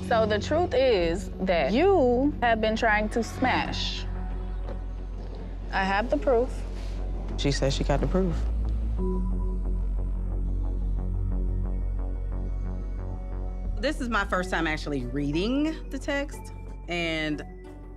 So the truth is that you have been trying to smash. I have the proof. She says she got the proof. This is my first time actually reading the text, and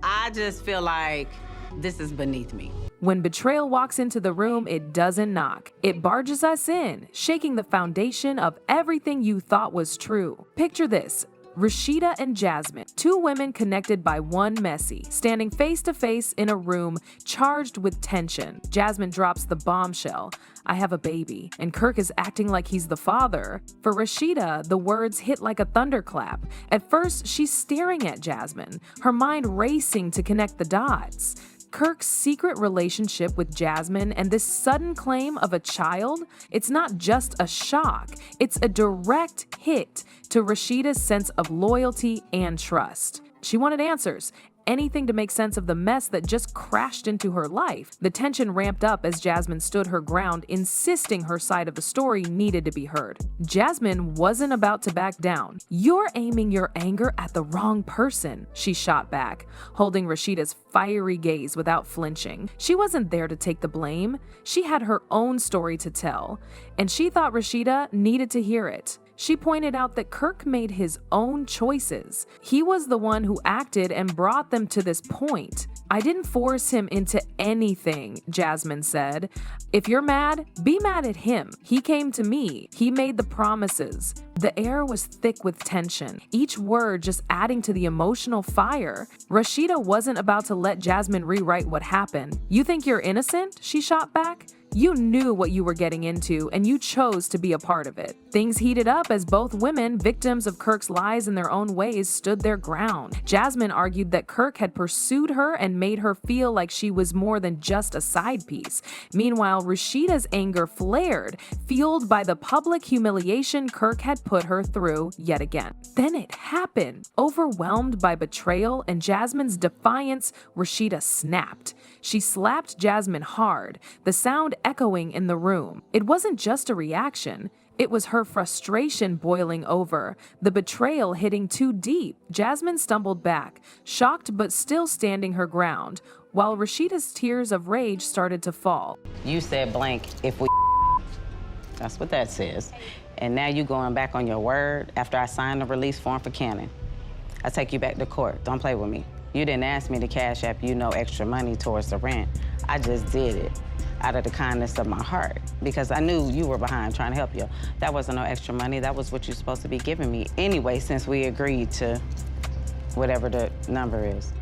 I just feel like this is beneath me. When betrayal walks into the room, it doesn't knock. It barges us in, shaking the foundation of everything you thought was true. Picture this. Rasheeda and Jasmine, two women connected by one messy, standing face to face in a room charged with tension. Jasmine drops the bombshell, "I have a baby," and Kirk is acting like he's the father. For Rasheeda, the words hit like a thunderclap. At first, she's staring at Jasmine, her mind racing to connect the dots. Kirk's secret relationship with Jasmine and this sudden claim of a child, it's not just a shock, it's a direct hit to Rasheeda's sense of loyalty and trust. She wanted answers, anything to make sense of the mess that just crashed into her life. The tension ramped up as Jasmine stood her ground, insisting her side of the story needed to be heard. Jasmine wasn't about to back down. "You're aiming your anger at the wrong person," she shot back, holding Rasheeda's fiery gaze without flinching. She wasn't there to take the blame. She had her own story to tell, and she thought Rasheeda needed to hear it. She pointed out that Kirk made his own choices. He was the one who acted and brought them to this point. "I didn't force him into anything," Jasmine said. "If you're mad, be mad at him. He came to me. He made the promises." The air was thick with tension, each word just adding to the emotional fire. Rasheeda wasn't about to let Jasmine rewrite what happened. "You think you're innocent?" she shot back. "You knew what you were getting into, and you chose to be a part of it." Things heated up as both women, victims of Kirk's lies in their own ways, stood their ground. Jasmine argued that Kirk had pursued her and made her feel like she was more than just a side piece. Meanwhile, Rasheeda's anger flared, fueled by the public humiliation Kirk had put her through yet again. Then it happened. Overwhelmed by betrayal and Jasmine's defiance, Rasheeda snapped. She slapped Jasmine hard, the sound echoing in the room. It wasn't just a reaction. It was her frustration boiling over, the betrayal hitting too deep. Jasmine stumbled back, shocked but still standing her ground, while Rasheeda's tears of rage started to fall. You said blank if we That's what that says. And now you going back on your word after I signed the release form for Cannon. I take you back to court. Don't play with me. You didn't ask me to cash app you no extra money towards the rent. I just did it out of the kindness of my heart because I knew you were behind trying to help you. That wasn't no extra money. That was what you're supposed to be giving me anyway since we agreed to whatever the number is.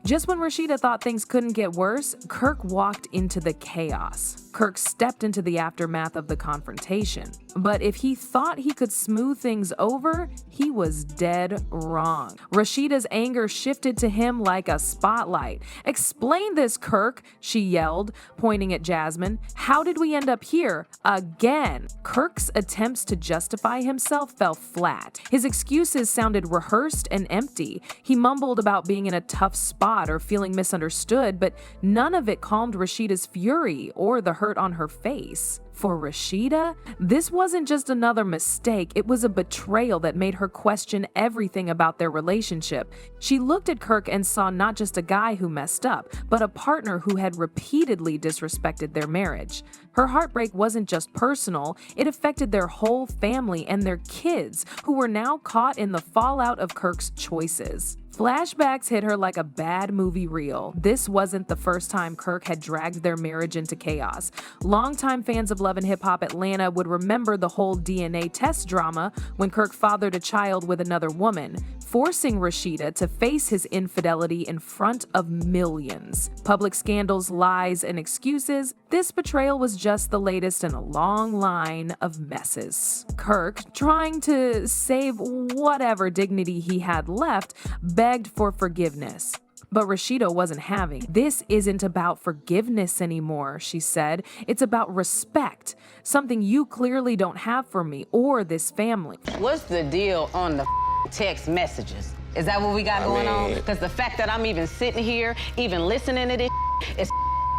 Just when Rasheeda thought things couldn't get worse, Kirk walked into the chaos. Kirk stepped into the aftermath of the confrontation. But if he thought he could smooth things over, he was dead wrong. Rasheeda's anger shifted to him like a spotlight. "Explain this, Kirk," she yelled, pointing at Jasmine. "How did we end up here again?" Kirk's attempts to justify himself fell flat. His excuses sounded rehearsed and empty. He mumbled about being in a tough spot or feeling misunderstood, but none of it calmed Rasheeda's fury or the hurt on her face. For Rasheeda, this wasn't just another mistake, it was a betrayal that made her question everything about their relationship. She looked at Kirk and saw not just a guy who messed up, but a partner who had repeatedly disrespected their marriage. Her heartbreak wasn't just personal, it affected their whole family and their kids, who were now caught in the fallout of Kirk's choices. Flashbacks hit her like a bad movie reel. This wasn't the first time Kirk had dragged their marriage into chaos. Longtime fans of Love and Hip Hop Atlanta would remember the whole DNA test drama when Kirk fathered a child with another woman, forcing Rasheeda to face his infidelity in front of millions. Public scandals, lies, and excuses, this betrayal was just the latest in a long line of messes. Kirk, trying to save whatever dignity he had left, begged for forgiveness. But Rasheeda wasn't having. "This isn't about forgiveness anymore," she said. "It's about respect, something you clearly don't have for me or this family." What's the deal on the text messages? Is that what we got going on? Because the fact that I'm even sitting here, even listening to this is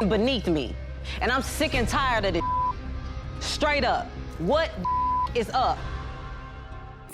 beneath me. And I'm sick and tired of this. Straight up, what is up?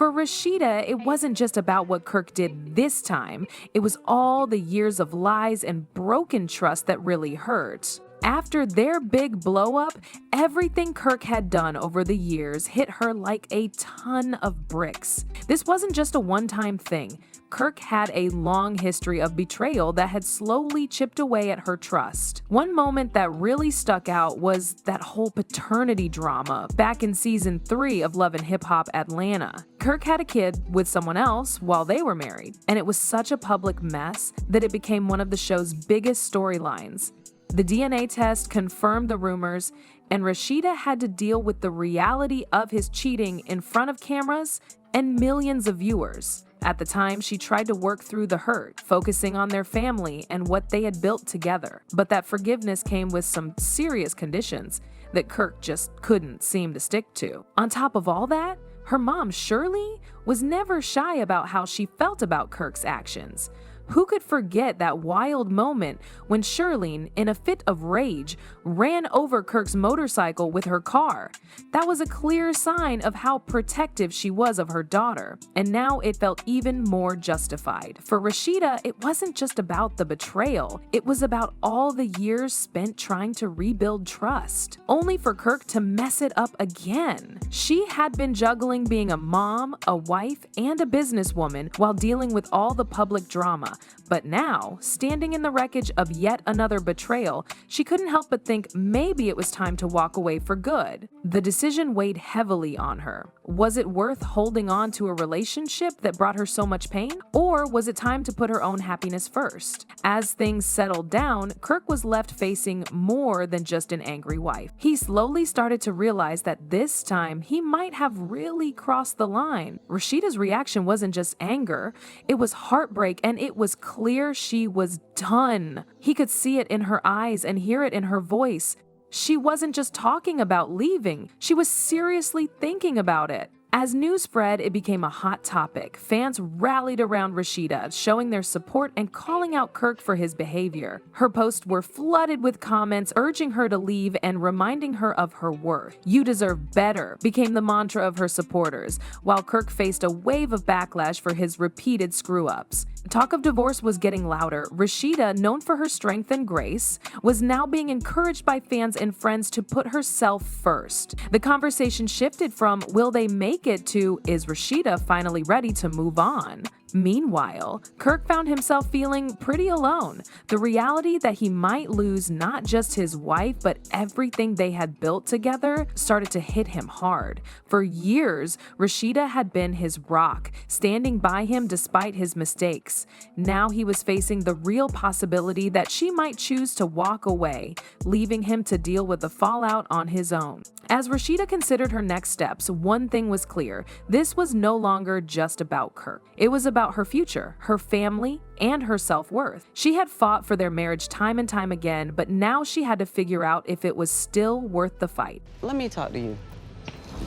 For Rasheeda, it wasn't just about what Kirk did this time. It was all the years of lies and broken trust that really hurt. After their big blow-up, everything Kirk had done over the years hit her like a ton of bricks. This wasn't just a one-time thing. Kirk had a long history of betrayal that had slowly chipped away at her trust. One moment that really stuck out was that whole paternity drama back in season 3 of Love and Hip Hop Atlanta. Kirk had a kid with someone else while they were married, and it was such a public mess that it became one of the show's biggest storylines. The DNA test confirmed the rumors, and Rasheeda had to deal with the reality of his cheating in front of cameras and millions of viewers. At the time, she tried to work through the hurt, focusing on their family and what they had built together. But that forgiveness came with some serious conditions that Kirk just couldn't seem to stick to. On top of all that, her mom, Shirley, was never shy about how she felt about Kirk's actions. Who could forget that wild moment when Shirley, in a fit of rage, ran over Kirk's motorcycle with her car? That was a clear sign of how protective she was of her daughter, and now it felt even more justified. For Rasheeda, it wasn't just about the betrayal, it was about all the years spent trying to rebuild trust, only for Kirk to mess it up again. She had been juggling being a mom, a wife, and a businesswoman while dealing with all the public drama. But now, standing in the wreckage of yet another betrayal, she couldn't help but think maybe it was time to walk away for good. The decision weighed heavily on her. Was it worth holding on to a relationship that brought her so much pain? Or was it time to put her own happiness first? As things settled down, Kirk was left facing more than just an angry wife. He slowly started to realize that this time he might have really crossed the line. Rasheeda's reaction wasn't just anger, it was heartbreak, and it was clear she was done. He could see it in her eyes and hear it in her voice. She wasn't just talking about leaving, she was seriously thinking about it. As news spread, it became a hot topic. Fans rallied around Rasheeda, showing their support and calling out Kirk for his behavior. Her posts were flooded with comments urging her to leave and reminding her of her worth. "You deserve better" became the mantra of her supporters, while Kirk faced a wave of backlash for his repeated screw-ups. Talk of divorce was getting louder. Rasheeda, known for her strength and grace, was now being encouraged by fans and friends to put herself first. The conversation shifted from "will they make it" to "is Rasheeda finally ready to move on?" Meanwhile, Kirk found himself feeling pretty alone. The reality that he might lose not just his wife, but everything they had built together started to hit him hard. For years, Rasheeda had been his rock, standing by him despite his mistakes. Now he was facing the real possibility that she might choose to walk away, leaving him to deal with the fallout on his own. As Rasheeda considered her next steps, one thing was clear. This was no longer just about Kirk. It was about her future, her family, and her self-worth. She had fought for their marriage time and time again, but now she had to figure out if it was still worth the fight. Let me talk to you,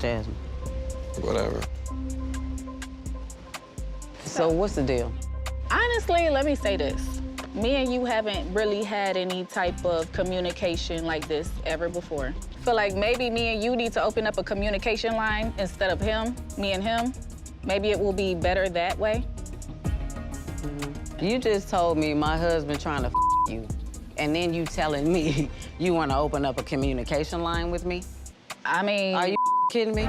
Jasmine. Whatever. So what's the deal? honestly, let me say this. Me and you haven't really had any type of communication like this ever before. I feel like maybe me and you need to open up a communication line instead of me and him. Maybe it will be better that way. You just told me my husband trying to you, and then you telling me you want to open up a communication line with me? I mean... Are you kidding me?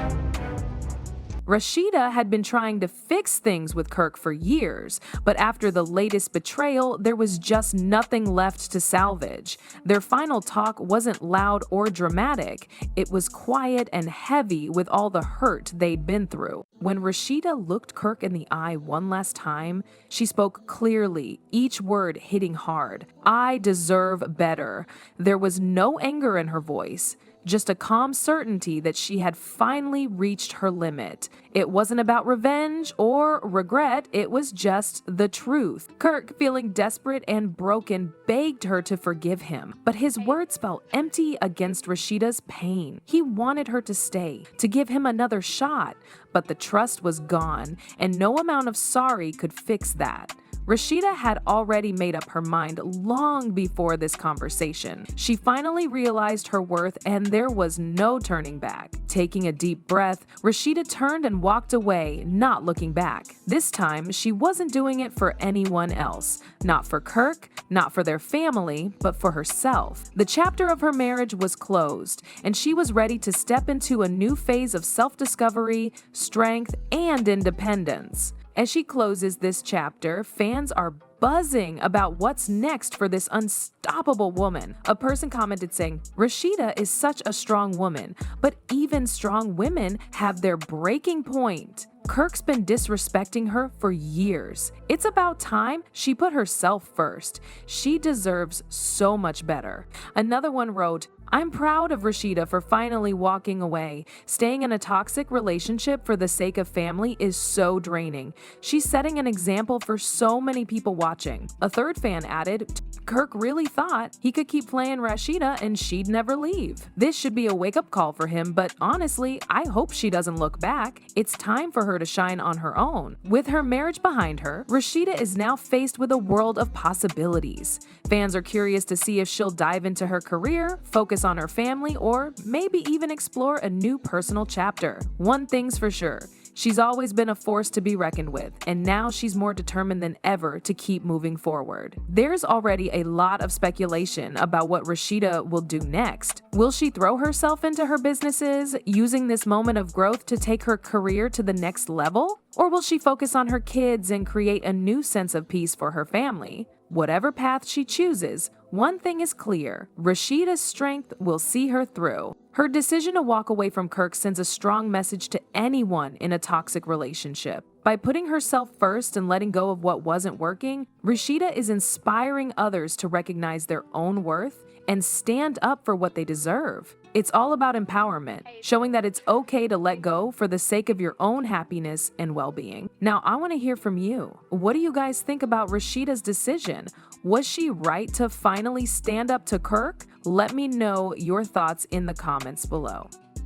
Rasheeda had been trying to fix things with Kirk for years, but after the latest betrayal, there was just nothing left to salvage. Their final talk wasn't loud or dramatic. It was quiet and heavy with all the hurt they'd been through. When Rasheeda looked Kirk in the eye one last time, she spoke clearly, each word hitting hard. "I deserve better." There was no anger in her voice, just a calm certainty that she had finally reached her limit. It wasn't about revenge or regret, it was just the truth. Kirk, feeling desperate and broken, begged her to forgive him, but his words felt empty against Rasheeda's pain. He wanted her to stay, to give him another shot, but the trust was gone, and no amount of sorry could fix that. Rasheeda had already made up her mind long before this conversation. She finally realized her worth and there was no turning back. Taking a deep breath, Rasheeda turned and walked away, not looking back. This time, she wasn't doing it for anyone else. Not for Kirk, not for their family, but for herself. The chapter of her marriage was closed, and she was ready to step into a new phase of self-discovery, strength, and independence. As she closes this chapter, fans are buzzing about what's next for this unstoppable woman. A person commented saying, "Rasheeda is such a strong woman, but even strong women have their breaking point. Kirk's been disrespecting her for years. It's about time she put herself first. She deserves so much better." Another one wrote, "I'm proud of Rasheeda for finally walking away. Staying in a toxic relationship for the sake of family is so draining. She's setting an example for so many people watching." A third fan added, "Kirk really thought he could keep playing Rasheeda and she'd never leave. This should be a wake-up call for him, but honestly, I hope she doesn't look back. It's time for her to shine on her own." With her marriage behind her, Rasheeda is now faced with a world of possibilities. Fans are curious to see if she'll dive into her career, focus on her family, or maybe even explore a new personal chapter. One thing's for sure, she's always been a force to be reckoned with, and now she's more determined than ever to keep moving forward. There's already a lot of speculation about what Rasheeda will do next. Will she throw herself into her businesses, using this moment of growth to take her career to the next level? Or will she focus on her kids and create a new sense of peace for her family? Whatever path she chooses, one thing is clear: Rasheeda's strength will see her through. Her decision to walk away from Kirk sends a strong message to anyone in a toxic relationship. By putting herself first and letting go of what wasn't working, Rasheeda is inspiring others to recognize their own worth and stand up for what they deserve. It's all about empowerment, showing that it's okay to let go for the sake of your own happiness and well-being. Now, I want to hear from you. What do you guys think about Rasheeda's decision? Was she right to finally stand up to Kirk? Let me know your thoughts in the comments below.